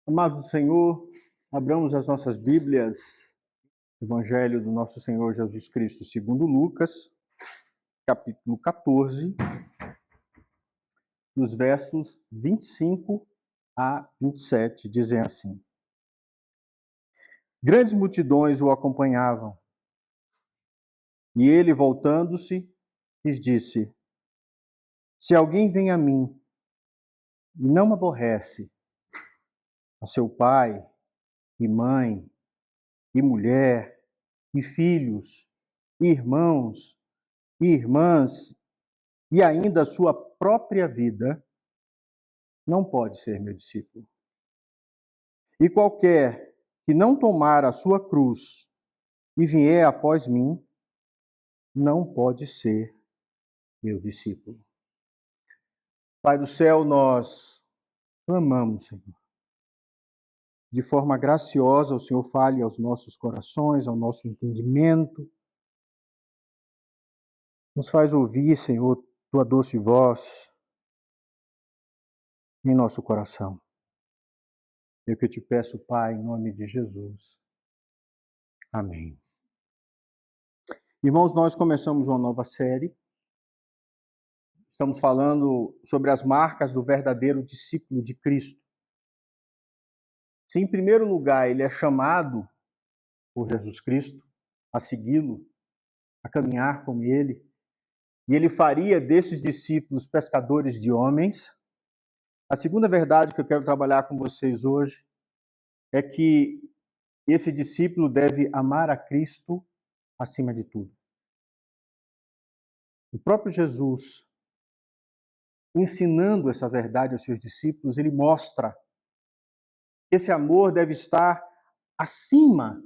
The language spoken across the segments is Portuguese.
Amados do Senhor, abramos as nossas Bíblias, Evangelho do nosso Senhor Jesus Cristo, segundo Lucas, capítulo 14, nos versos 25 a 27, dizem assim: Grandes multidões o acompanhavam, e ele, voltando-se, lhes disse: Se alguém vem a mim e não me aborrece, a seu pai e mãe, e mulher, e filhos, e irmãos, e irmãs, e ainda a sua própria vida, não pode ser meu discípulo. E qualquer que não tomar a sua cruz e vier após mim, não pode ser meu discípulo. Pai do céu, nós clamamos, Senhor. De forma graciosa, o Senhor fale aos nossos corações, ao nosso entendimento. Nos faz ouvir, Senhor, tua doce voz em nosso coração. É o que eu te peço, Pai, em nome de Jesus. Amém. Irmãos, nós começamos uma nova série. Estamos falando sobre as marcas do verdadeiro discípulo de Cristo. Se, em primeiro lugar, ele é chamado por Jesus Cristo a segui-lo, a caminhar com ele, e ele faria desses discípulos pescadores de homens, a segunda verdade que eu quero trabalhar com vocês hoje é que esse discípulo deve amar a Cristo acima de tudo. O próprio Jesus, ensinando essa verdade aos seus discípulos, ele mostra que esse amor deve estar acima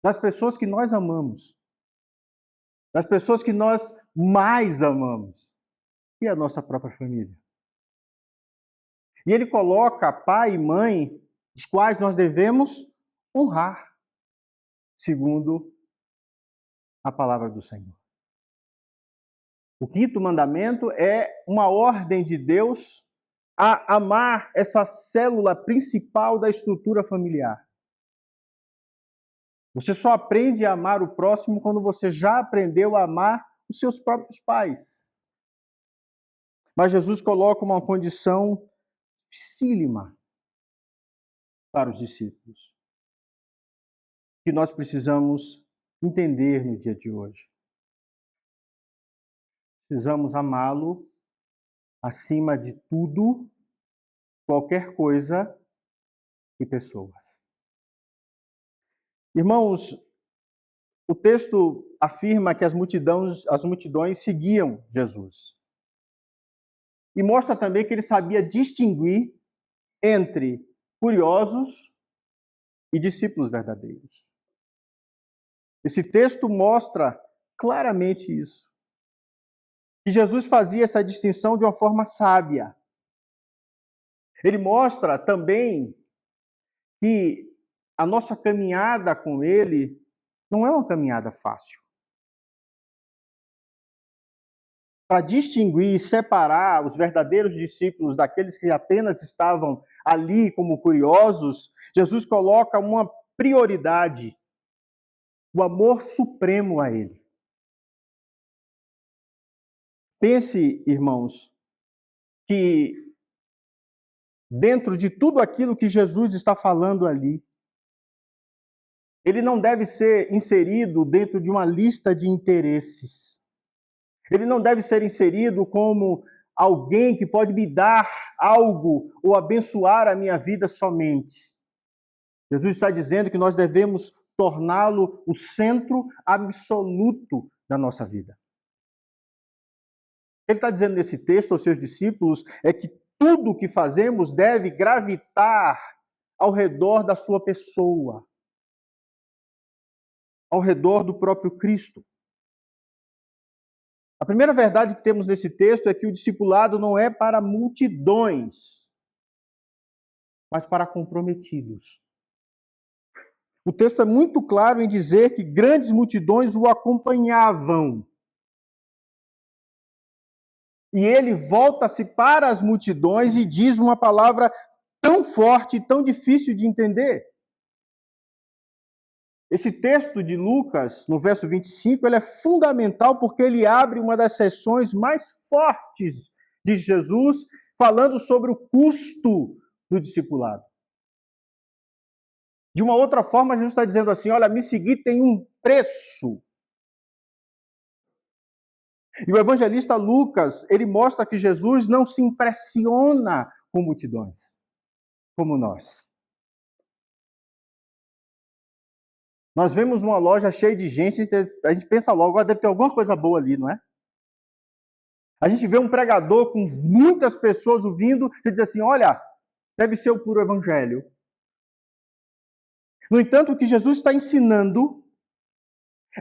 das pessoas que nós amamos, das pessoas que nós mais amamos, e a nossa própria família. E ele coloca pai e mãe, os quais nós devemos honrar, segundo a palavra do Senhor. O quinto mandamento é uma ordem de Deus a amar essa célula principal da estrutura familiar. Você só aprende a amar o próximo quando você já aprendeu a amar os seus próprios pais. Mas Jesus coloca uma condição dificílima para os discípulos, que nós precisamos entender no dia de hoje. Precisamos amá-lo acima de tudo, qualquer coisa e pessoas. Irmãos, o texto afirma que as multidões seguiam Jesus. E mostra também que ele sabia distinguir entre curiosos e discípulos verdadeiros. Esse texto mostra claramente isso. Que Jesus fazia essa distinção de uma forma sábia. Ele mostra também que a nossa caminhada com ele não é uma caminhada fácil. Para distinguir e separar os verdadeiros discípulos daqueles que apenas estavam ali como curiosos, Jesus coloca uma prioridade, o amor supremo a ele. Pense, irmãos, que dentro de tudo aquilo que Jesus está falando ali, ele não deve ser inserido dentro de uma lista de interesses. Ele não deve ser inserido como alguém que pode me dar algo ou abençoar a minha vida somente. Jesus está dizendo que nós devemos torná-lo o centro absoluto da nossa vida. Ele está dizendo nesse texto aos seus discípulos é que tudo o que fazemos deve gravitar ao redor da sua pessoa, ao redor do próprio Cristo. A primeira verdade que temos nesse texto é que o discipulado não é para multidões, mas para comprometidos. O texto é muito claro em dizer que grandes multidões o acompanhavam. E ele volta-se para as multidões e diz uma palavra tão forte e tão difícil de entender. Esse texto de Lucas, no verso 25, ele é fundamental porque ele abre uma das sessões mais fortes de Jesus, falando sobre o custo do discipulado. De uma outra forma, Jesus está dizendo assim, olha, me seguir tem um preço. E o evangelista Lucas, ele mostra que Jesus não se impressiona com multidões, como nós. Nós vemos uma loja cheia de gente, a gente pensa logo, deve ter alguma coisa boa ali, não é? A gente vê um pregador com muitas pessoas ouvindo e diz assim, olha, deve ser o puro evangelho. No entanto, o que Jesus está ensinando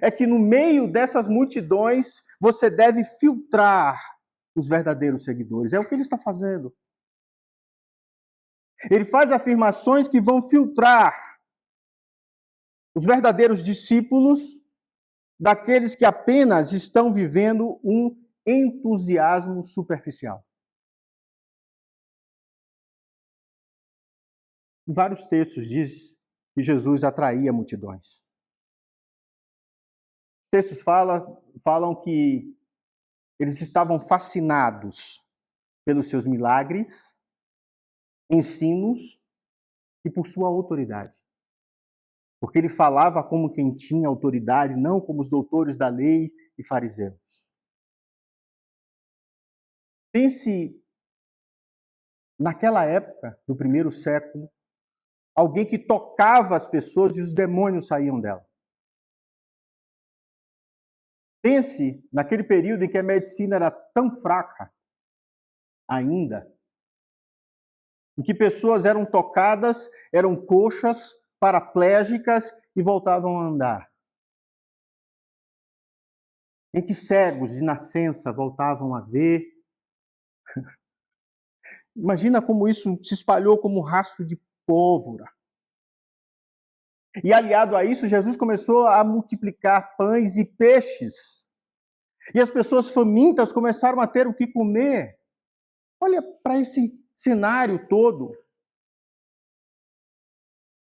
é que no meio dessas multidões você deve filtrar os verdadeiros seguidores. É o que ele está fazendo. Ele faz afirmações que vão filtrar os verdadeiros discípulos daqueles que apenas estão vivendo um entusiasmo superficial. Em vários textos diz que Jesus atraía multidões. Os textos falam que eles estavam fascinados pelos seus milagres, ensinos e por sua autoridade. Porque ele falava como quem tinha autoridade, não como os doutores da lei e fariseus. Pense naquela época, no primeiro século, alguém que tocava as pessoas e os demônios saíam dela. Pense naquele período em que a medicina era tão fraca ainda, em que pessoas eram tocadas, eram coxas, paraplégicas e voltavam a andar. Em que cegos de nascença voltavam a ver. Imagina como isso se espalhou como um rastro de pólvora. E aliado a isso, Jesus começou a multiplicar pães e peixes. E as pessoas famintas começaram a ter o que comer. Olha para esse cenário todo.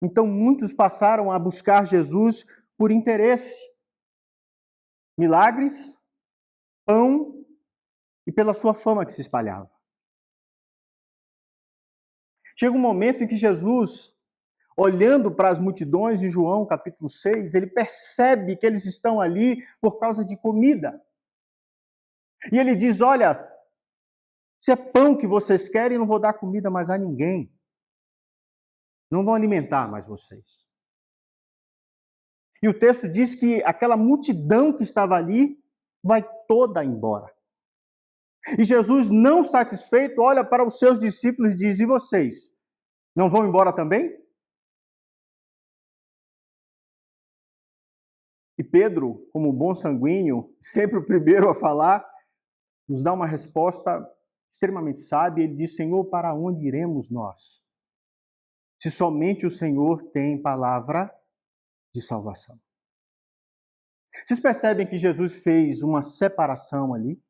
Então muitos passaram a buscar Jesus por interesse. Milagres, pão e pela sua fama que se espalhava. Chega um momento em que Jesus, olhando para as multidões em João capítulo 6, ele percebe que eles estão ali por causa de comida. E ele diz, olha, se é pão que vocês querem, não vou dar comida mais a ninguém. Não vão alimentar mais vocês. E o texto diz que aquela multidão que estava ali vai toda embora. E Jesus, não satisfeito, olha para os seus discípulos e diz, e vocês, não vão embora também? E Pedro, como bom sanguíneo, sempre o primeiro a falar, nos dá uma resposta extremamente sábia. Ele diz, Senhor, para onde iremos nós? Se somente o Senhor tem palavra de salvação. Vocês percebem que Jesus fez uma separação ali?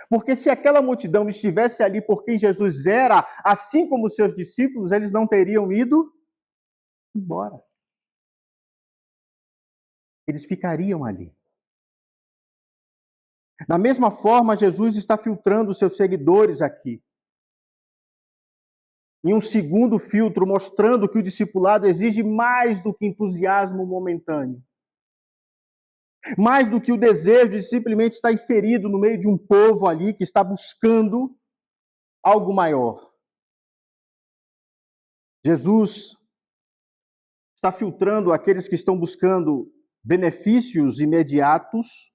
Porque se aquela multidão estivesse ali por quem Jesus era, assim como os seus discípulos, eles não teriam ido embora. Eles ficariam ali. Da mesma forma, Jesus está filtrando os seus seguidores aqui. Em um segundo filtro, mostrando que o discipulado exige mais do que entusiasmo momentâneo. Mais do que o desejo de simplesmente estar inserido no meio de um povo ali que está buscando algo maior. Jesus está filtrando aqueles que estão buscando benefícios imediatos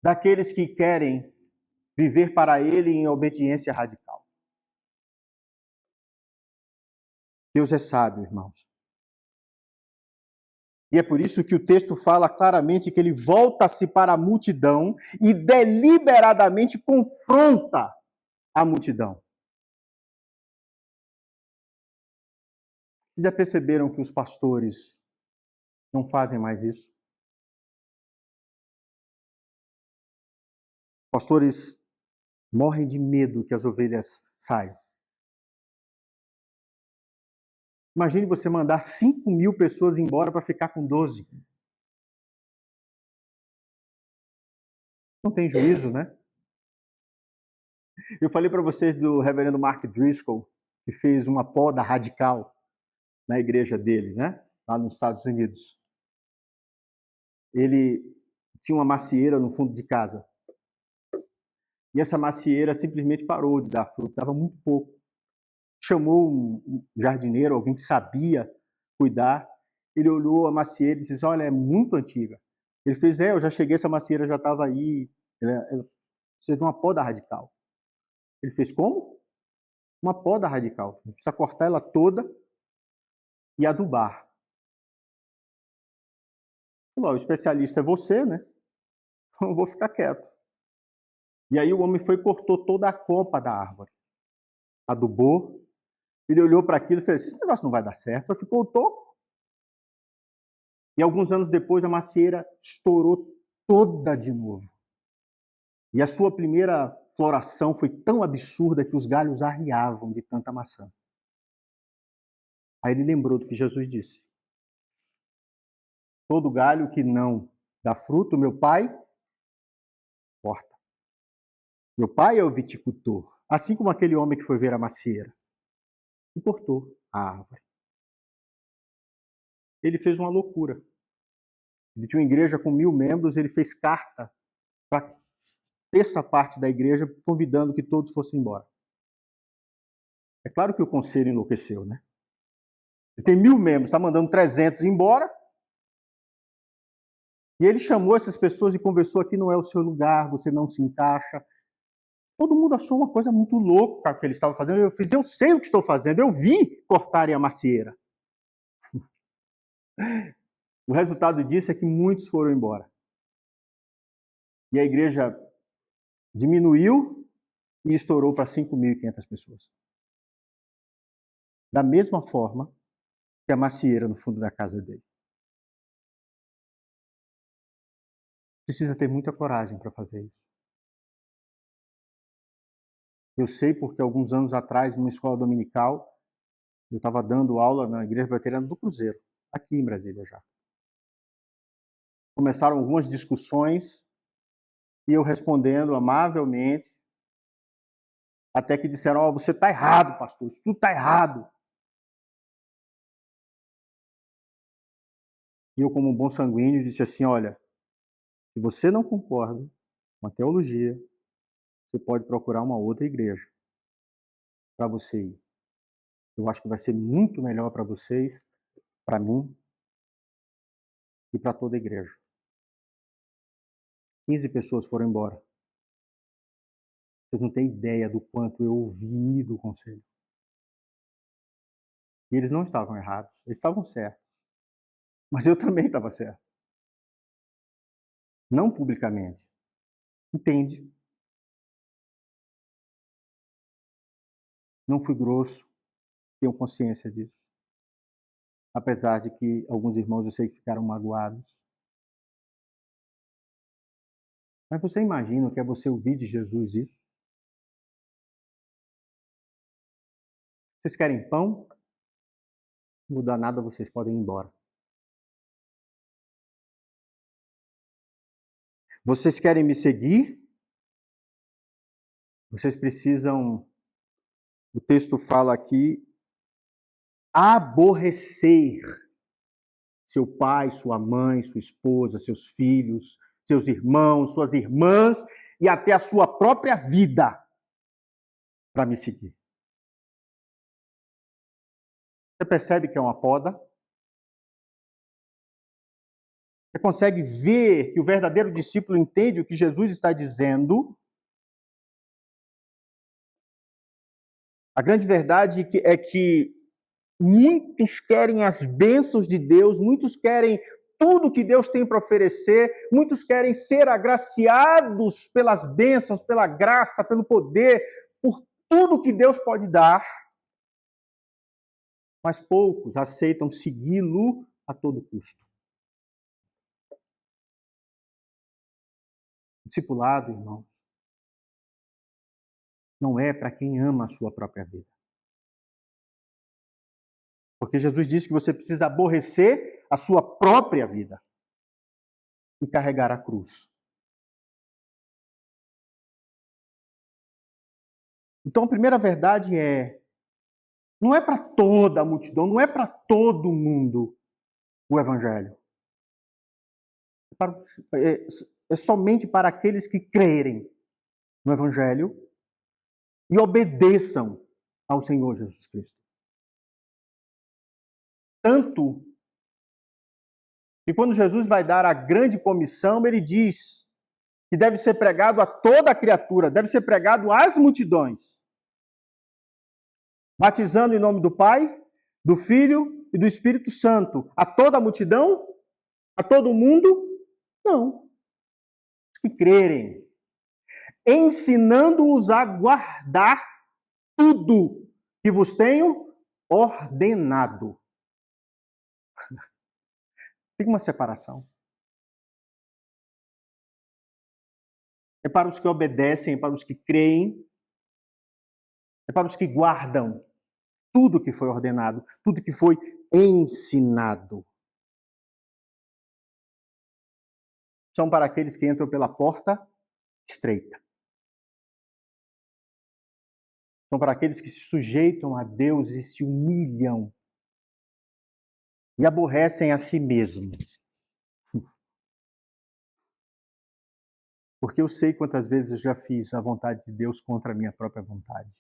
daqueles que querem viver para Ele em obediência radical. Deus é sábio, irmãos. E é por isso que o texto fala claramente que ele volta-se para a multidão e deliberadamente confronta a multidão. Vocês já perceberam que os pastores não fazem mais isso? Pastores morrem de medo que as ovelhas saiam. Imagine você mandar 5.000 pessoas embora para ficar com 12. Não tem juízo, né? Eu falei para vocês do reverendo Mark Driscoll, que fez uma poda radical na igreja dele, né? Lá nos Estados Unidos. Ele tinha uma macieira no fundo de casa. E essa macieira simplesmente parou de dar fruto, dava muito pouco. Chamou um jardineiro, alguém que sabia cuidar. Ele olhou a macieira e disse: olha, é muito antiga. Ele fez: eu já cheguei, essa macieira já estava aí. Ela precisa de uma poda radical. Ele fez: como? Uma poda radical. Precisa cortar ela toda e adubar. O especialista é você, né? Eu vou ficar quieto. E aí o homem foi e cortou toda a copa da árvore. Adubou. Ele olhou para aquilo e fez: esse negócio não vai dar certo. Só ficou o toco. E alguns anos depois a macieira estourou toda de novo. E a sua primeira floração foi tão absurda que os galhos arriavam de tanta maçã. Aí ele lembrou do que Jesus disse: todo galho que não dá fruto, meu pai corta. Meu pai é o viticultor, assim como aquele homem que foi ver a macieira e cortou a árvore. Ele fez uma loucura. Ele tinha uma igreja com 1.000 membros, ele fez carta para terça parte da igreja convidando que todos fossem embora. É claro que o conselho enlouqueceu, né? Ele tem 1.000 membros, está mandando 300 embora. E ele chamou essas pessoas e conversou: aqui não é o seu lugar, você não se encaixa. Todo mundo achou uma coisa muito louca o que ele estava fazendo. Eu sei o que estou fazendo, eu vi cortarem a macieira. O resultado disso é que muitos foram embora. E a igreja diminuiu e estourou para 5.500 pessoas. Da mesma forma que a macieira no fundo da casa dele. Precisa ter muita coragem para fazer isso. Eu sei porque alguns anos atrás, numa escola dominical, eu estava dando aula na Igreja Presbiteriana do Cruzeiro, aqui em Brasília já. Começaram algumas discussões e eu respondendo amavelmente, até que disseram: você está errado, pastor, isso tudo está errado. E eu, como um bom sanguíneo, disse assim: olha, se você não concorda com a teologia, você pode procurar uma outra igreja para você ir. Eu acho que vai ser muito melhor para vocês, para mim e para toda a igreja. 15 pessoas foram embora. Vocês não têm ideia do quanto eu ouvi do conselho. E eles não estavam errados, eles estavam certos. Mas eu também estava certo. Não publicamente. Entende? Não fui grosso, tenho consciência disso. Apesar de que alguns irmãos eu sei que ficaram magoados. Mas você imagina o que é você ouvir de Jesus isso? Vocês querem pão? Não mudar nada, vocês podem ir embora. Vocês querem me seguir? Vocês precisam, o texto fala aqui, aborrecer seu pai, sua mãe, sua esposa, seus filhos, seus irmãos, suas irmãs e até a sua própria vida para me seguir. Você percebe que é uma poda? Você consegue ver que o verdadeiro discípulo entende o que Jesus está dizendo? A grande verdade é que muitos querem as bênçãos de Deus, muitos querem tudo que Deus tem para oferecer, muitos querem ser agraciados pelas bênçãos, pela graça, pelo poder, por tudo que Deus pode dar, mas poucos aceitam segui-lo a todo custo. Discipulado, irmãos, não é para quem ama a sua própria vida. Porque Jesus disse que você precisa aborrecer a sua própria vida e carregar a cruz. Então, a primeira verdade não é para toda a multidão, não é para todo mundo o Evangelho. É somente para aqueles que crerem no Evangelho e obedeçam ao Senhor Jesus Cristo. Tanto que quando Jesus vai dar a grande comissão, ele diz que deve ser pregado a toda a criatura, deve ser pregado às multidões, batizando em nome do Pai, do Filho e do Espírito Santo. A toda a multidão? A todo mundo? Não. Os que crerem, ensinando-os a guardar tudo que vos tenho ordenado. Tem uma separação. É para os que obedecem, é para os que creem, é para os que guardam tudo que foi ordenado, tudo que foi ensinado. São para aqueles que entram pela porta estreita. São para aqueles que se sujeitam a Deus e se humilham e aborrecem a si mesmo. Porque eu sei quantas vezes eu já fiz a vontade de Deus contra a minha própria vontade.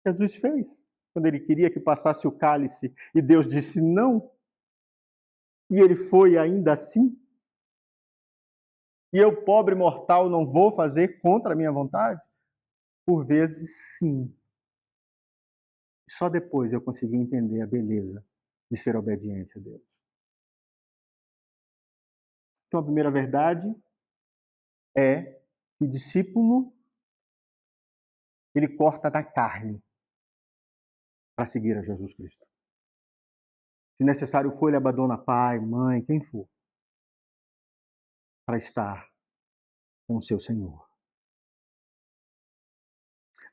Jesus fez, quando ele queria que passasse o cálice e Deus disse não. E ele foi ainda assim. E eu, pobre mortal, não vou fazer contra a minha vontade? Por vezes, sim. Só depois eu consegui entender a beleza de ser obediente a Deus. Então, a primeira verdade é que o discípulo, ele corta da carne para seguir a Jesus Cristo. Se necessário for, ele abandona pai, mãe, quem for, para estar com o seu Senhor.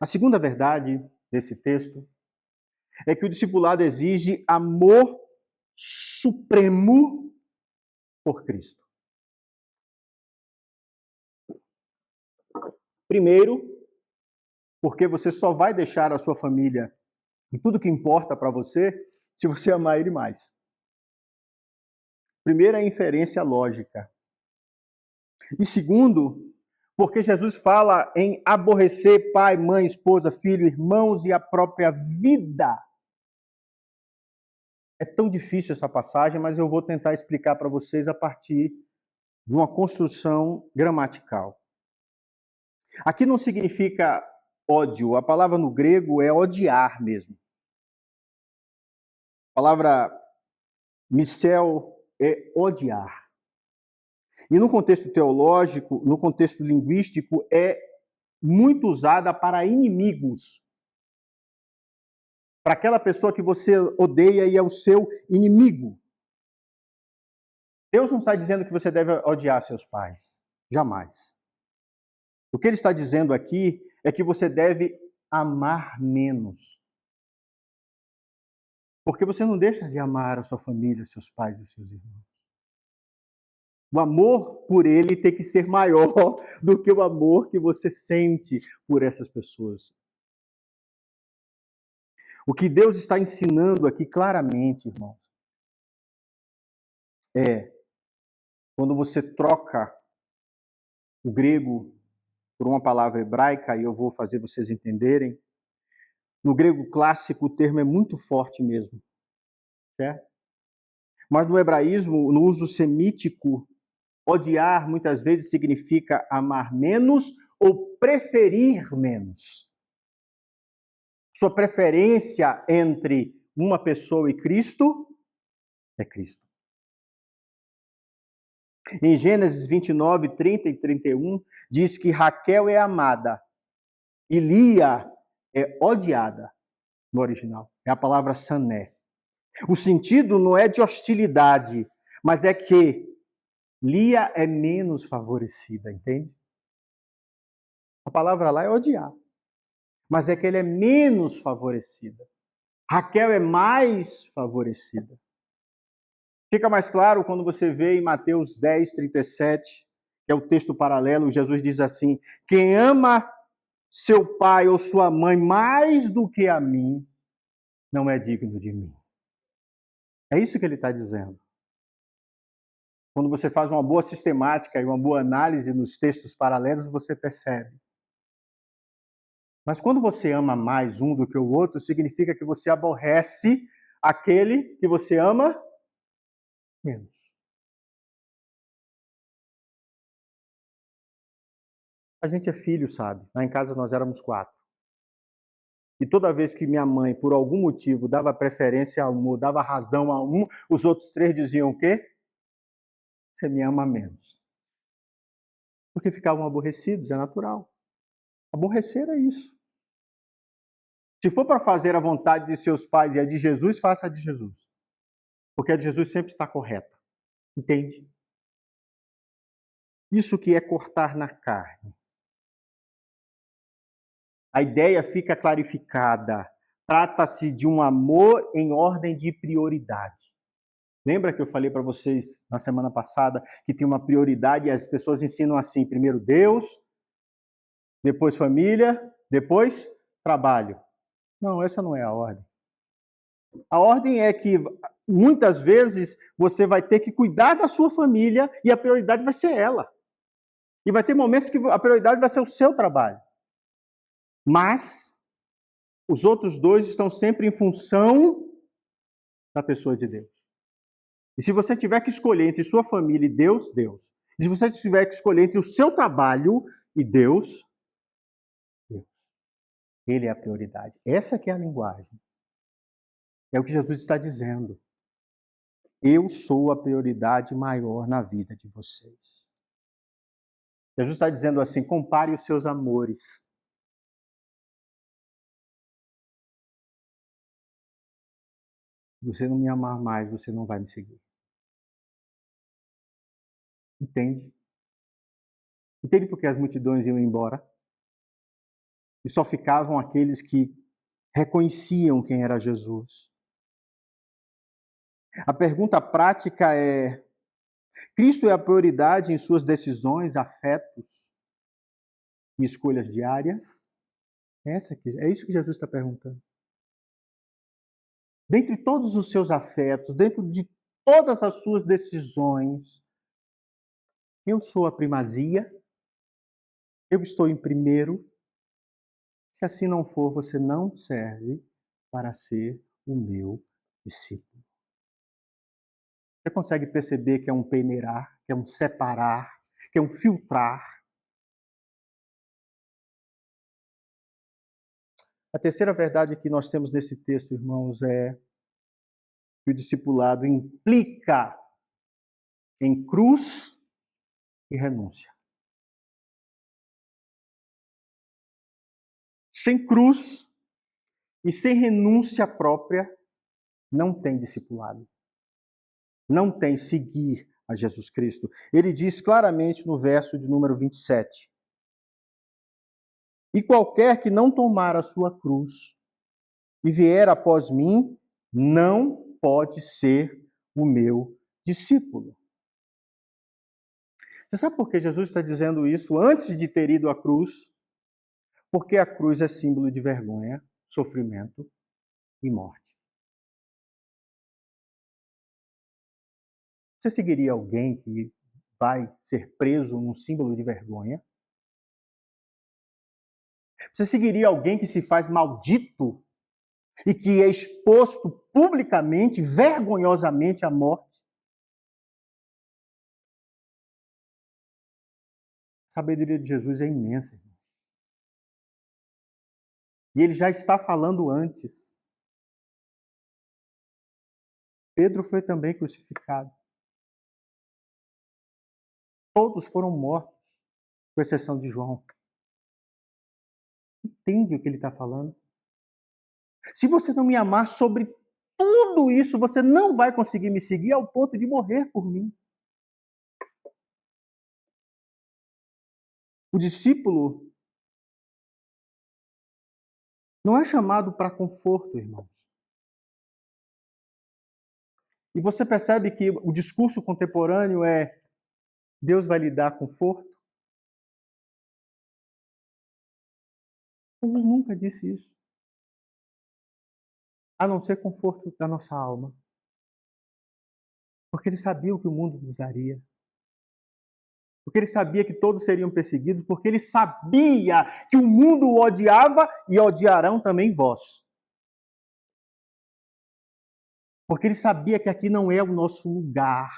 A segunda verdade desse texto é que o discipulado exige amor supremo por Cristo. Primeiro, porque você só vai deixar a sua família e tudo que importa para você se você amar ele mais. Primeiro, é a inferência lógica. E segundo, porque Jesus fala em aborrecer pai, mãe, esposa, filho, irmãos e a própria vida. É tão difícil essa passagem, mas eu vou tentar explicar para vocês a partir de uma construção gramatical. Aqui não significa ódio, a palavra no grego é odiar mesmo. A palavra missel é odiar. E no contexto teológico, no contexto linguístico, é muito usada para inimigos. Para aquela pessoa que você odeia e é o seu inimigo. Deus não está dizendo que você deve odiar seus pais. Jamais. O que ele está dizendo aqui é que você deve amar menos. Porque você não deixa de amar a sua família, os seus pais e os seus irmãos. O amor por ele tem que ser maior do que o amor que você sente por essas pessoas. O que Deus está ensinando aqui claramente, irmãos, é quando você troca o grego por uma palavra hebraica, e eu vou fazer vocês entenderem. No grego clássico, o termo é muito forte mesmo. Certo? Mas no hebraísmo, no uso semítico, odiar muitas vezes significa amar menos ou preferir menos. Sua preferência entre uma pessoa e Cristo é Cristo. Em Gênesis 29, 30 e 31, diz que Raquel é amada e Lia é odiada no original. É a palavra sané. O sentido não é de hostilidade, mas é que Lia é menos favorecida, entende? A palavra lá é odiar, mas é que ela é menos favorecida. Raquel é mais favorecida. Fica mais claro quando você vê em Mateus 10, 37, que é o texto paralelo, Jesus diz assim: quem ama seu pai ou sua mãe mais do que a mim, não é digno de mim. É isso que ele está dizendo. Quando você faz uma boa sistemática e uma boa análise nos textos paralelos, você percebe. Mas quando você ama mais um do que o outro, significa que você aborrece aquele que você ama menos. A gente é filho, sabe? Lá em casa nós éramos 4. E toda vez que minha mãe, por algum motivo, dava preferência a um, ou dava razão a um, os outros 3 diziam o quê? Você me ama menos. Porque ficavam aborrecidos, é natural. Aborrecer é isso. Se for para fazer a vontade de seus pais e a de Jesus, faça a de Jesus. Porque a de Jesus sempre está correta. Entende? Isso que é cortar na carne. A ideia fica clarificada. Trata-se de um amor em ordem de prioridade. Lembra que eu falei para vocês na semana passada que tem uma prioridade e as pessoas ensinam assim: primeiro Deus, depois família, depois trabalho. Não, essa não é a ordem. A ordem é que muitas vezes você vai ter que cuidar da sua família e a prioridade vai ser ela. E vai ter momentos que a prioridade vai ser o seu trabalho. Mas os outros 2 estão sempre em função da pessoa de Deus. E se você tiver que escolher entre sua família e Deus, Deus. E se você tiver que escolher entre o seu trabalho e Deus, Deus. Ele é a prioridade. Essa que é a linguagem. É o que Jesus está dizendo. Eu sou a prioridade maior na vida de vocês. Jesus está dizendo assim: compare os seus amores. Se você não me amar mais, você não vai me seguir. Entende? Entende por que as multidões iam embora? E só ficavam aqueles que reconheciam quem era Jesus. A pergunta prática é: Cristo é a prioridade em suas decisões, afetos e escolhas diárias? É isso que Jesus está perguntando. Dentre todos os seus afetos, dentro de todas as suas decisões, eu sou a primazia? Eu estou em primeiro? Se assim não for, você não serve para ser o meu discípulo. Você consegue perceber que é um peneirar, que é um separar, que é um filtrar? A terceira verdade que nós temos nesse texto, irmãos, é que o discipulado implica em cruz e renúncia. Sem cruz e sem renúncia própria, não tem discipulado. Não tem seguir a Jesus Cristo. Ele diz claramente no verso de número 27. E qualquer que não tomar a sua cruz e vier após mim, não pode ser o meu discípulo. Você sabe por que Jesus está dizendo isso antes de ter ido à cruz? Porque a cruz é símbolo de vergonha, sofrimento e morte. Você seguiria alguém que vai ser preso num símbolo de vergonha? Você seguiria alguém que se faz maldito e que é exposto publicamente, vergonhosamente à morte? A sabedoria de Jesus é imensa. E ele já está falando antes. Pedro foi também crucificado. Todos foram mortos, com exceção de João. Entende o que ele está falando? Se você não me amar sobre tudo isso, você não vai conseguir me seguir ao ponto de morrer por mim. O discípulo não é chamado para conforto, irmãos. E você percebe que o discurso contemporâneo é: Deus vai lhe dar conforto? Jesus nunca disse isso. A não ser conforto da nossa alma. Porque ele sabia o que o mundo nos daria. Porque ele sabia que todos seriam perseguidos. Porque ele sabia que o mundo o odiava e odiarão também vós. Porque ele sabia que aqui não é o nosso lugar.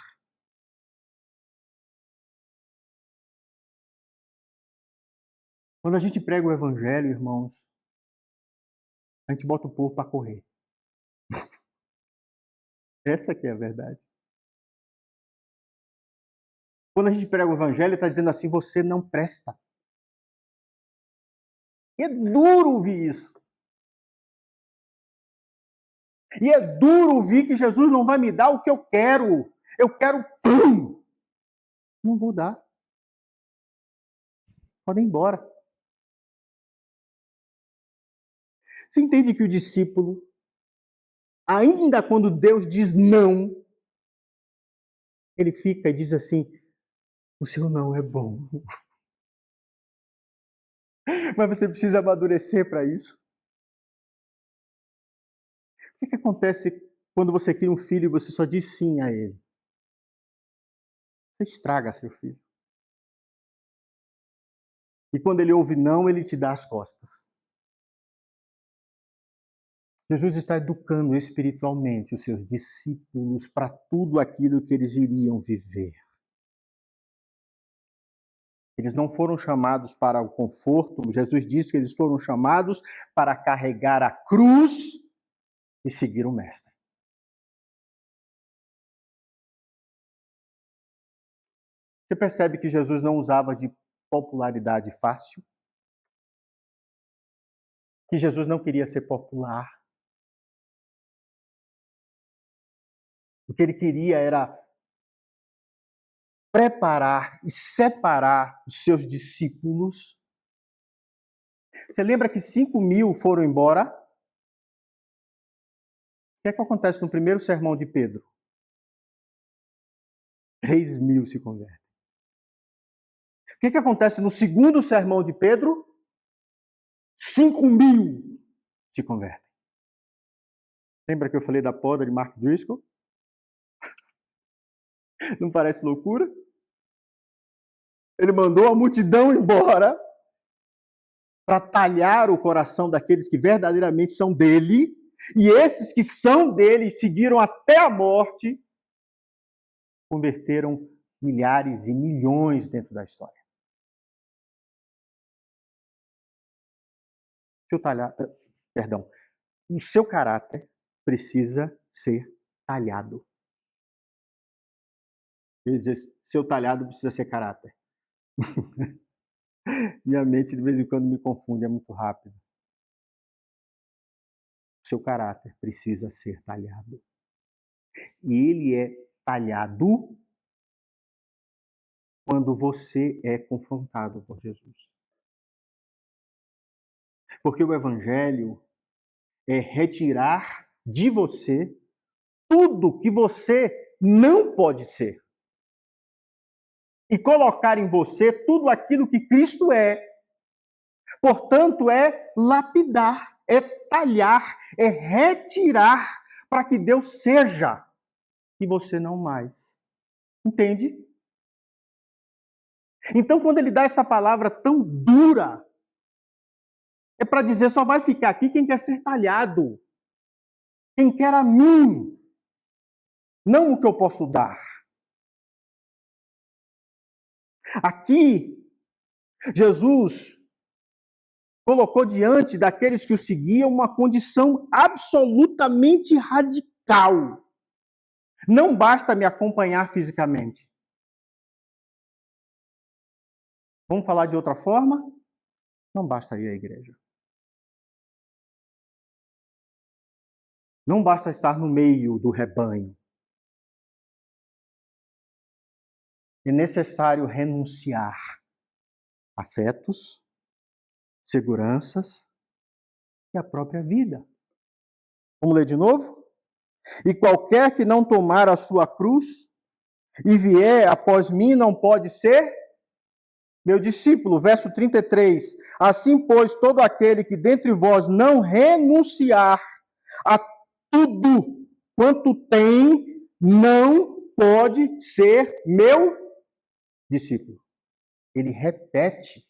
Quando a gente prega o evangelho, irmãos, a gente bota o povo para correr. Essa que é a verdade. Quando a gente prega o evangelho, está dizendo assim: você não presta. E é duro ouvir isso. E é duro ouvir que Jesus não vai me dar o que eu quero. Eu quero pum. Não vou dar. Pode ir embora. Você entende que o discípulo, ainda quando Deus diz não, ele fica e diz assim: o seu não é bom. Mas você precisa amadurecer para isso. O que acontece quando você cria um filho e você só diz sim a ele? Você estraga seu filho. E quando ele ouve não, ele te dá as costas. Jesus está educando espiritualmente os seus discípulos para tudo aquilo que eles iriam viver. Eles não foram chamados para o conforto. Jesus disse que eles foram chamados para carregar a cruz e seguir o Mestre. Você percebe que Jesus não usava de popularidade fácil? Que Jesus não queria ser popular. O que ele queria era preparar e separar os seus discípulos. Você lembra que 5.000 foram embora? O que acontece no primeiro sermão de Pedro? 3.000 se convertem. O que acontece no segundo sermão de Pedro? 5.000 se convertem. Lembra que eu falei da poda de Mark Driscoll? Não parece loucura? Ele mandou a multidão embora para talhar o coração daqueles que verdadeiramente são dele, e esses que são dele seguiram até a morte, converteram milhares e milhões dentro da história. O seu caráter precisa ser talhado. Quer dizer, seu talhado precisa ser caráter. Minha mente de vez em quando me confunde, é muito rápido. Seu caráter precisa ser talhado. E ele é talhado quando você é confrontado por Jesus. Porque o evangelho é retirar de você tudo que você não pode ser. E colocar em você tudo aquilo que Cristo é. Portanto, é lapidar, é talhar, é retirar para que Deus seja e você não mais. Entende? Então, quando ele dá essa palavra tão dura, é para dizer: só vai ficar aqui quem quer ser talhado. Quem quer a mim, não o que eu posso dar. Aqui, Jesus colocou diante daqueles que o seguiam uma condição absolutamente radical. Não basta me acompanhar fisicamente. Vamos falar de outra forma? Não basta ir à igreja. Não basta estar no meio do rebanho. É necessário renunciar a afetos, seguranças e a própria vida. Vamos ler de novo? E qualquer que não tomar a sua cruz e vier após mim não pode ser meu discípulo. Verso 33. Assim, pois, todo aquele que dentre vós não renunciar a tudo quanto tem, não pode ser meu discípulo. Ele repete,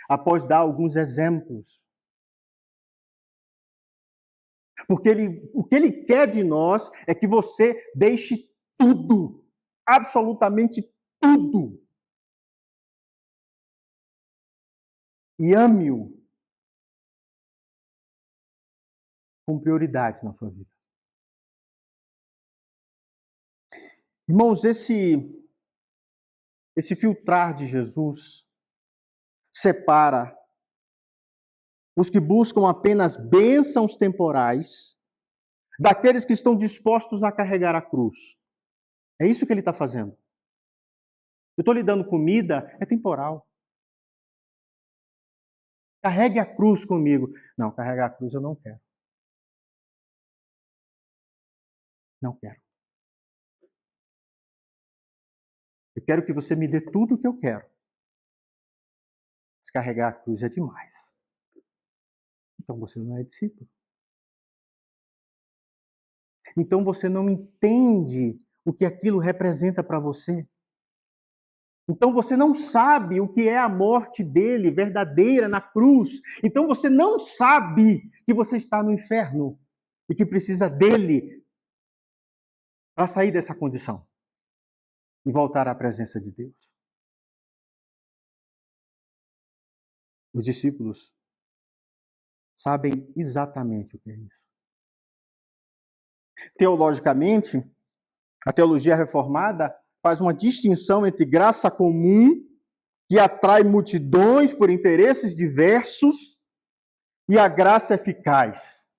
após dar alguns exemplos. Porque o que ele quer de nós é que você deixe tudo, absolutamente tudo, e ame-o com prioridades na sua vida. Irmãos, esse filtrar de Jesus separa os que buscam apenas bênçãos temporais daqueles que estão dispostos a carregar a cruz. É isso que ele está fazendo. Eu estou lhe dando comida, é temporal. Carregue a cruz comigo. Não, carregar a cruz eu não quero. Não quero. Eu quero que você me dê tudo o que eu quero. Mas carregar a cruz é demais. Então você não é discípulo. Então você não entende o que aquilo representa para você. Então você não sabe o que é a morte dele verdadeira na cruz. Então você não sabe que você está no inferno e que precisa dele para sair dessa condição e voltar à presença de Deus. Os discípulos sabem exatamente o que é isso. Teologicamente, a teologia reformada faz uma distinção entre graça comum, que atrai multidões por interesses diversos, e a graça eficaz,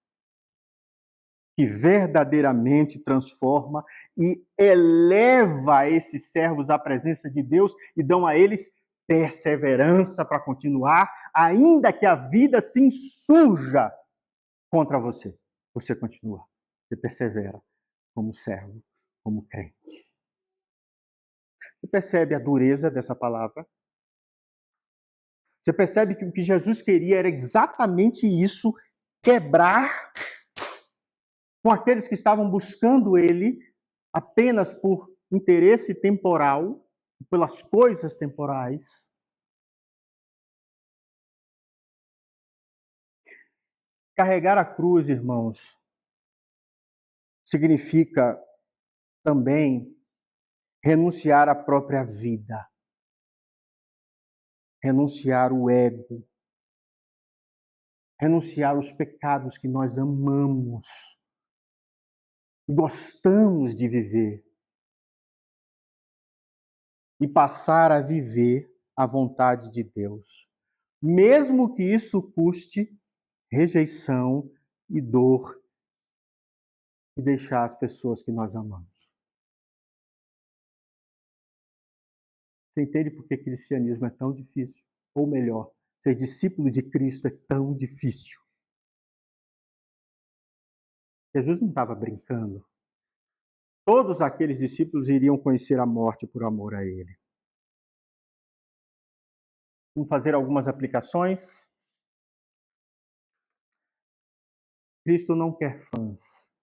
que verdadeiramente transforma e eleva esses servos à presença de Deus e dão a eles perseverança para continuar, ainda que a vida se insurja contra você. Você continua, você persevera como servo, como crente. Você percebe a dureza dessa palavra? Você percebe que o que Jesus queria era exatamente isso, quebrar com aqueles que estavam buscando ele apenas por interesse temporal, pelas coisas temporais. Carregar a cruz, irmãos, significa também renunciar à própria vida, renunciar o ego, renunciar os pecados que nós amamos e gostamos de viver e passar a viver a vontade de Deus, mesmo que isso custe rejeição e dor e deixar as pessoas que nós amamos. Você entende por que o cristianismo é tão difícil? Ou melhor, ser discípulo de Cristo é tão difícil. Jesus não estava brincando. Todos aqueles discípulos iriam conhecer a morte por amor a ele. Vamos fazer algumas aplicações. Cristo não quer fãs,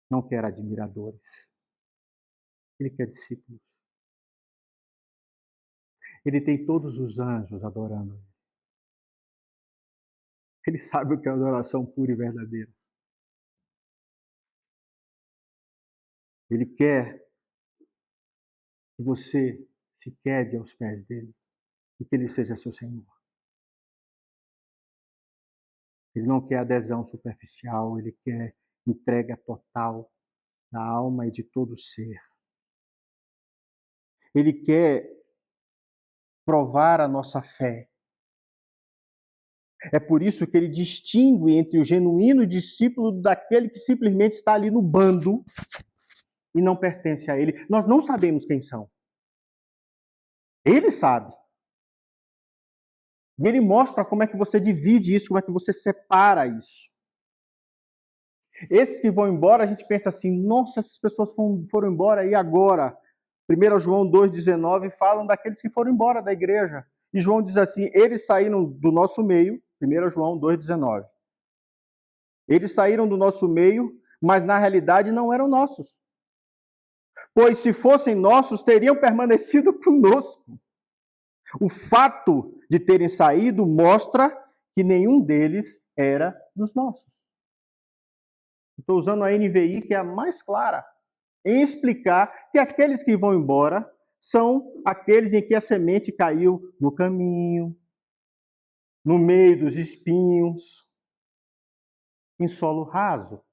não quer admiradores. Ele quer discípulos. Ele tem todos os anjos adorando ele. Ele sabe o que é adoração pura e verdadeira. Ele quer que você se quede aos pés dele e que ele seja seu Senhor. Ele não quer adesão superficial, ele quer entrega total da alma e de todo o ser. Ele quer provar a nossa fé. É por isso que ele distingue entre o genuíno discípulo daquele que simplesmente está ali no bando e não pertence a ele. Nós não sabemos quem são. Ele sabe. E ele mostra como é que você divide isso, como é que você separa isso. Esses que vão embora, a gente pensa assim, nossa, essas pessoas foram embora, e agora? 1 João 2,19 falam daqueles que foram embora da igreja. E João diz assim, eles saíram do nosso meio, 1 João 2,19. Eles saíram do nosso meio, mas na realidade não eram nossos. Pois se fossem nossos, teriam permanecido conosco. O fato de terem saído mostra que nenhum deles era dos nossos. Estou usando a NVI, que é a mais clara, em explicar que aqueles que vão embora são aqueles em que a semente caiu no caminho, no meio dos espinhos, em solo raso.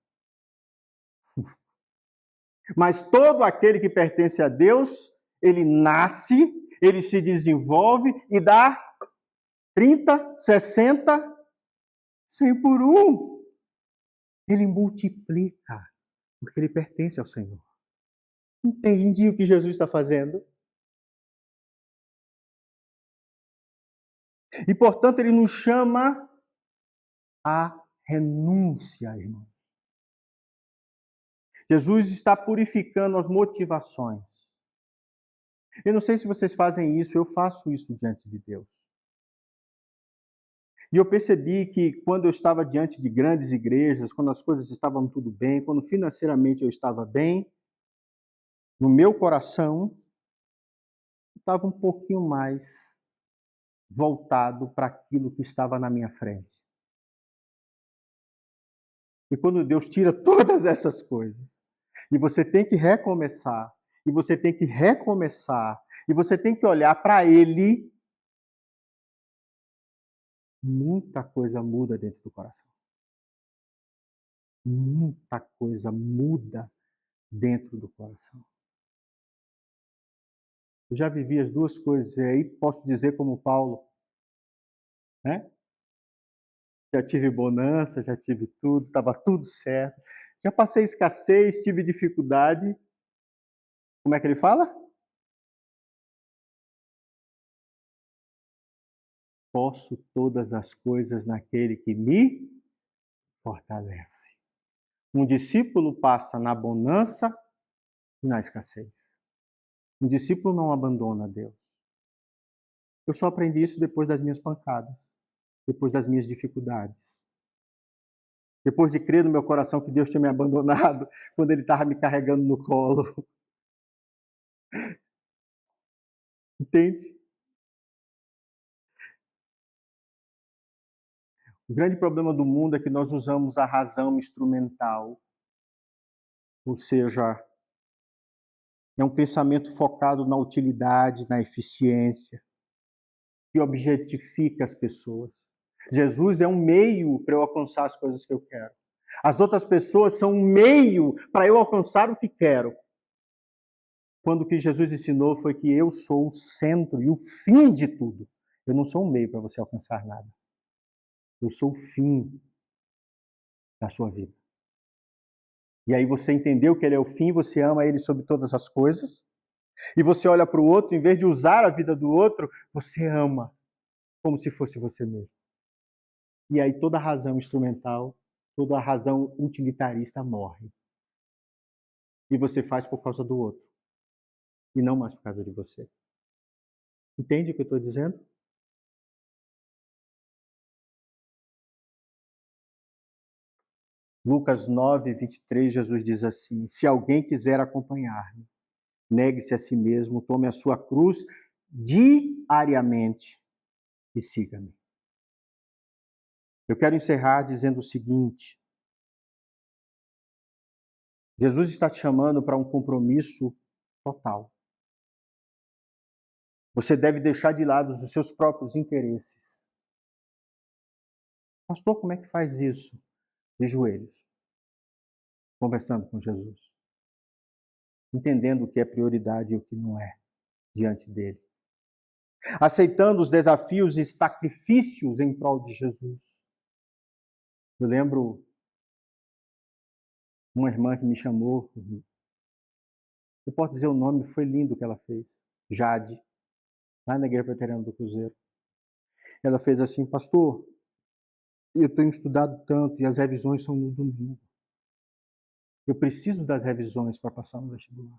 Mas todo aquele que pertence a Deus, ele nasce, ele se desenvolve e dá 30, 60, 100 por um. Ele multiplica, porque ele pertence ao Senhor. Entendi o que Jesus está fazendo? E, portanto, ele nos chama à renúncia, irmãos. Jesus está purificando as motivações. Eu não sei se vocês fazem isso, eu faço isso diante de Deus. E eu percebi que quando eu estava diante de grandes igrejas, quando as coisas estavam tudo bem, quando financeiramente eu estava bem, no meu coração, estava um pouquinho mais voltado para aquilo que estava na minha frente. E quando Deus tira todas essas coisas, e você tem que recomeçar, e você tem que recomeçar, e você tem que olhar para Ele, muita coisa muda dentro do coração. Muita coisa muda dentro do coração. Eu já vivi as duas coisas, e aí posso dizer como Paulo, né? Já tive bonança, já tive tudo, estava tudo certo. Já passei escassez, tive dificuldade. Como é que ele fala? Posso todas as coisas naquele que me fortalece. Um discípulo passa na bonança e na escassez. Um discípulo não abandona Deus. Eu só aprendi isso depois das minhas pancadas, depois das minhas dificuldades. Depois de crer no meu coração que Deus tinha me abandonado quando Ele estava me carregando no colo. Entende? O grande problema do mundo é que nós usamos a razão instrumental, ou seja, é um pensamento focado na utilidade, na eficiência, que objetifica as pessoas. Jesus é um meio para eu alcançar as coisas que eu quero. As outras pessoas são um meio para eu alcançar o que quero. Quando o que Jesus ensinou foi que eu sou o centro e o fim de tudo. Eu não sou um meio para você alcançar nada. Eu sou o fim da sua vida. E aí você entendeu que ele é o fim, você ama ele sobre todas as coisas, e você olha para o outro, em vez de usar a vida do outro, você ama, como se fosse você mesmo. E aí toda a razão instrumental, toda a razão utilitarista morre. E você faz por causa do outro, e não mais por causa de você. Entende o que eu estou dizendo? Lucas 9, 23, Jesus diz assim: se alguém quiser acompanhar-me, negue-se a si mesmo, tome a sua cruz diariamente e siga-me. Eu quero encerrar dizendo o seguinte: Jesus está te chamando para um compromisso total. Você deve deixar de lado os seus próprios interesses. Pastor, como é que faz isso? De joelhos, conversando com Jesus, entendendo o que é prioridade e o que não é diante dele, aceitando os desafios e sacrifícios em prol de Jesus. Eu lembro uma irmã que me chamou, eu posso dizer o nome, foi lindo o que ela fez, Jade, lá na Igreja Presbiteriana do Cruzeiro. Ela fez assim: pastor, eu tenho estudado tanto e as revisões são no domingo. Eu preciso das revisões para passar no vestibular.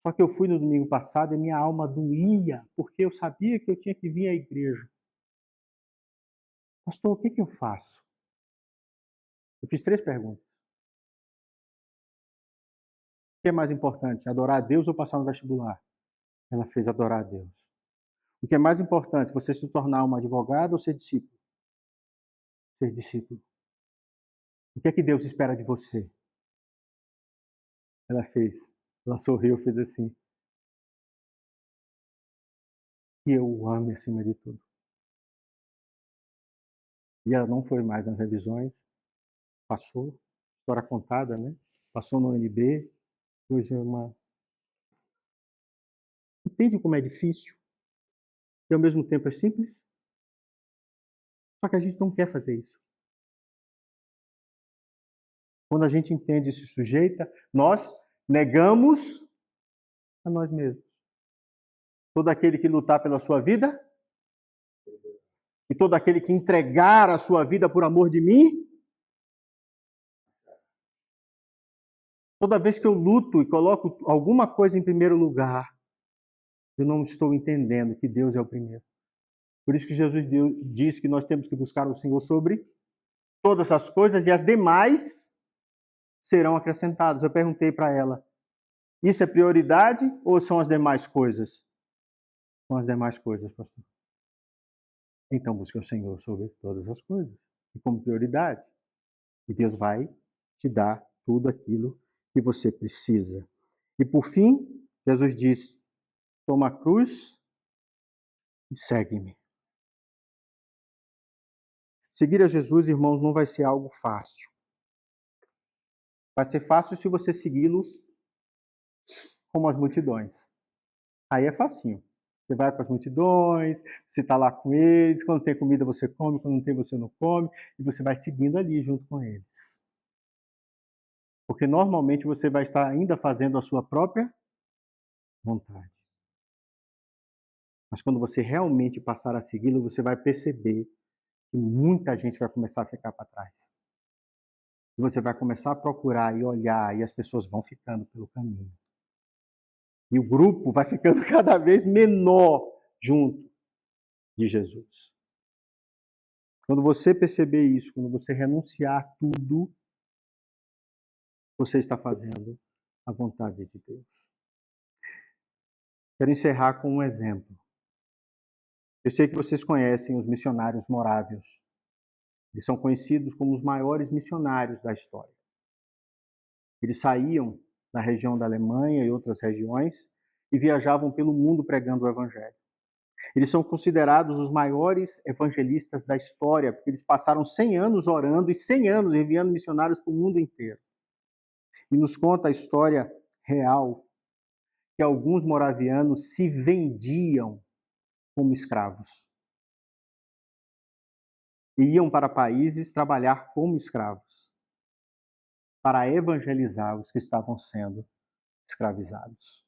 Só que eu fui no domingo passado e minha alma doía, porque eu sabia que eu tinha que vir à igreja. Pastor, o que eu faço? Eu fiz 3 perguntas. O que é mais importante, adorar a Deus ou passar no vestibular? Ela fez adorar a Deus. O que é mais importante, você se tornar uma advogada ou ser discípulo? Ser discípulo. O que é que Deus espera de você? Ela sorriu, fez assim. Que eu o ame acima de tudo. E ela não foi mais nas revisões, passou, história contada, né? Passou no UNB, hoje é uma... Entende como é difícil? E ao mesmo tempo é simples? Só que a gente não quer fazer isso. Quando a gente entende e se sujeita, nós negamos a nós mesmos. Todo aquele que lutar pela sua vida, e todo aquele que entregar a sua vida por amor de mim, toda vez que eu luto e coloco alguma coisa em primeiro lugar, eu não estou entendendo que Deus é o primeiro. Por isso que Jesus diz que nós temos que buscar o Senhor sobre todas as coisas e as demais serão acrescentadas. Eu perguntei para ela, isso é prioridade ou são as demais coisas? São as demais coisas, pastor. Então busque o Senhor sobre todas as coisas e como prioridade. E Deus vai te dar tudo aquilo que você precisa. E por fim, Jesus diz, toma a cruz e segue-me. Seguir a Jesus, irmãos, não vai ser algo fácil. Vai ser fácil se você segui-lo como as multidões. Aí é facinho. Você vai com as multidões, você está lá com eles, quando tem comida você come, quando não tem você não come, e você vai seguindo ali junto com eles. Porque normalmente você vai estar ainda fazendo a sua própria vontade. Mas quando você realmente passar a segui-lo, você vai perceber que muita gente vai começar a ficar para trás. E você vai começar a procurar e olhar, e as pessoas vão ficando pelo caminho. E o grupo vai ficando cada vez menor junto de Jesus. Quando você perceber isso, quando você renunciar a tudo, você está fazendo a vontade de Deus. Quero encerrar com um exemplo. Eu sei que vocês conhecem os missionários morávios. Eles são conhecidos como os maiores missionários da história. Eles saíam da região da Alemanha e outras regiões e viajavam pelo mundo pregando o Evangelho. Eles são considerados os maiores evangelistas da história, porque eles passaram 100 anos orando e 100 anos enviando missionários para o mundo inteiro. E nos conta a história real que alguns moravianos se vendiam como escravos. E iam para países trabalhar como escravos, para evangelizar os que estavam sendo escravizados.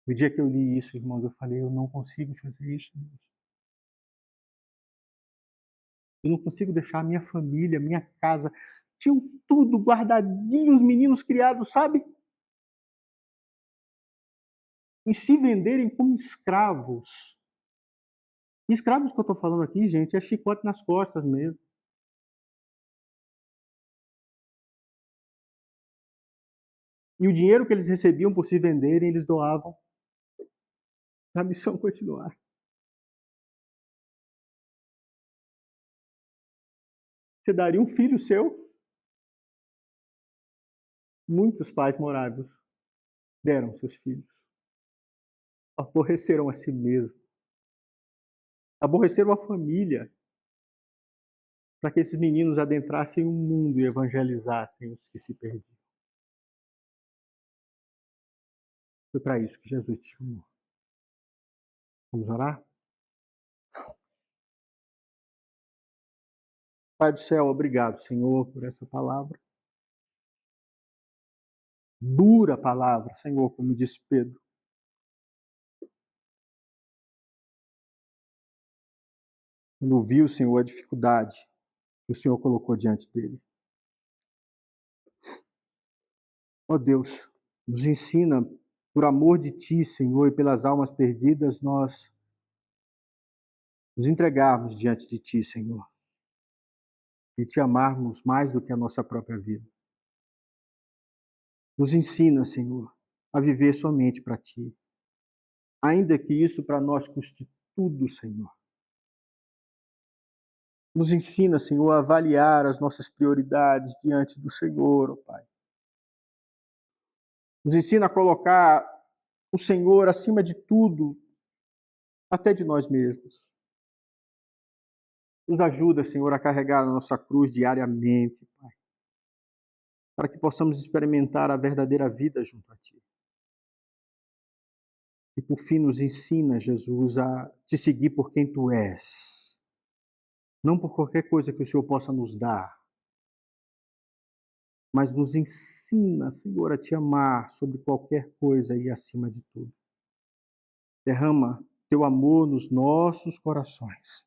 No dia que eu li isso, irmãos, eu falei, eu não consigo fazer isso, Deus. Eu não consigo deixar a minha família, minha casa, tinham tudo guardadinho, os meninos criados, sabe? E se venderem como escravos. E escravos que eu estou falando aqui, gente, é chicote nas costas mesmo. E o dinheiro que eles recebiam por se venderem, eles doavam para a missão continuar. Você daria um filho seu? Muitos pais moráveis deram seus filhos. Aborreceram a si mesmos. Aborreceram a família. Para que esses meninos adentrassem o mundo e evangelizassem os que se perdiam. Foi para isso que Jesus te chamou. Vamos orar? Pai do céu, obrigado, Senhor, por essa palavra. Dura palavra, Senhor, como disse Pedro. quando viu, Senhor, a dificuldade que o Senhor colocou diante dele. Ó Deus, nos ensina, por amor de Ti, Senhor, e pelas almas perdidas, nós nos entregarmos diante de Ti, Senhor, e Te amarmos mais do que a nossa própria vida. Nos ensina, Senhor, a viver somente para Ti, ainda que isso para nós custe tudo, Senhor. Nos ensina, Senhor, a avaliar as nossas prioridades diante do Senhor, ó Pai. Nos ensina a colocar o Senhor acima de tudo, até de nós mesmos. Nos ajuda, Senhor, a carregar a nossa cruz diariamente, Pai, para que possamos experimentar a verdadeira vida junto a Ti. E por fim nos ensina, Jesus, a Te seguir por quem Tu és, não por qualquer coisa que o Senhor possa nos dar, mas nos ensina, Senhor, a Te amar sobre qualquer coisa e acima de tudo. Derrama Teu amor nos nossos corações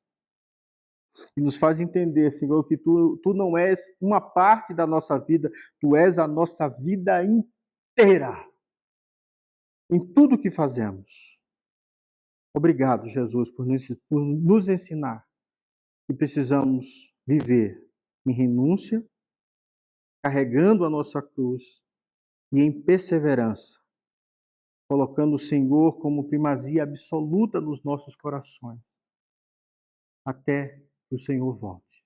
e nos faz entender, Senhor, que Tu não és uma parte da nossa vida, Tu és a nossa vida inteira, em tudo que fazemos. Obrigado, Jesus, por nos ensinar que precisamos viver em renúncia, carregando a nossa cruz e em perseverança, colocando o Senhor como primazia absoluta nos nossos corações, até que o Senhor volte.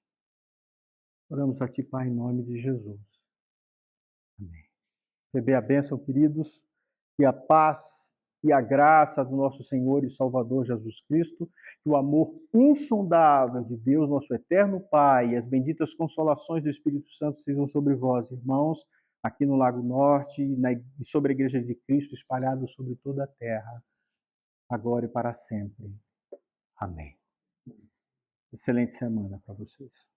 Oramos a Ti, Pai, em nome de Jesus. Amém. Receber a bênção, queridos, e a paz e a graça do nosso Senhor e Salvador Jesus Cristo, que o amor insondável de Deus, nosso eterno Pai, e as benditas consolações do Espírito Santo sejam sobre vós, irmãos, aqui no Lago Norte e sobre a Igreja de Cristo, espalhados sobre toda a terra, agora e para sempre. Amém. Excelente semana para vocês.